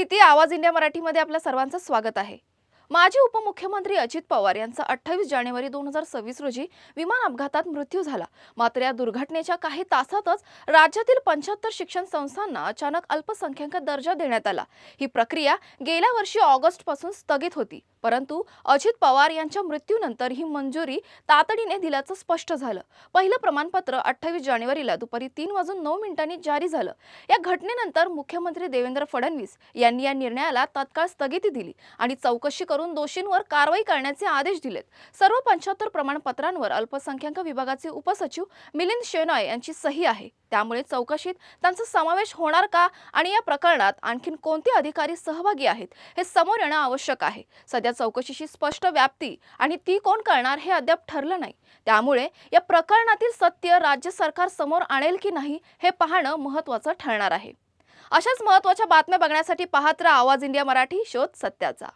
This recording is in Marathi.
स्थिती आवाज इंडिया मराठीमध्ये आपल्या सर्वांचं स्वागत आहे। माजी उपमुख्यमंत्री अजित पवार यांचा 28 जानेवारी 2026 रोजी विमान अपघातात मृत्यू झाला। मात्र या दुर्घटनेच्या काही तासातच राज्यातील 75 शिक्षण संस्थांना अचानक अल्पसंख्याक दर्जा देण्यात आला। ही प्रक्रिया गेल्या वर्षी ऑगस्ट पासून स्थगित होती, परंतु अजित पवार यांच्या मृत्यूनंतर ही मंजुरी तातडीने दिल्याचं स्पष्ट झालं। पहिलं प्रमाणपत्र 28 जानेवारीला दुपारी 3:09 जारी झालं। या घटनेनंतर मुख्यमंत्री देवेंद्र फडणवीस यांनी या निर्णयाला तात्काळ स्थगिती दिली आणि चौकशी करून दोषींवर कारवाई करण्याचे आदेश दिलेत। सर्व 75 प्रमाणपत्रांवर अल्पसंख्याक विभागाचे उपसचिव मिलिंद शेनॉय यांची सही आहे। त्यामुळे चौकशीत त्यांचा समावेश होणार का आणि या प्रकरणात आणखीन कोणते अधिकारी सहभागी आहेत हे समोर येणं आवश्यक आहे। सध्या चौकशीची स्पष्ट व्याप्ती आणि ती कोण करणार हे अद्याप ठरलं नाही। त्यामुळे या प्रकरणातील सत्य राज्य सरकार समोर आणेल की नाही हे पाहणं महत्त्वाचं ठरणार आहे। अशाच महत्त्वाच्या बातम्या बघण्यासाठी पाहत रहा आवाज इंडिया मराठी, शोध सत्याचा।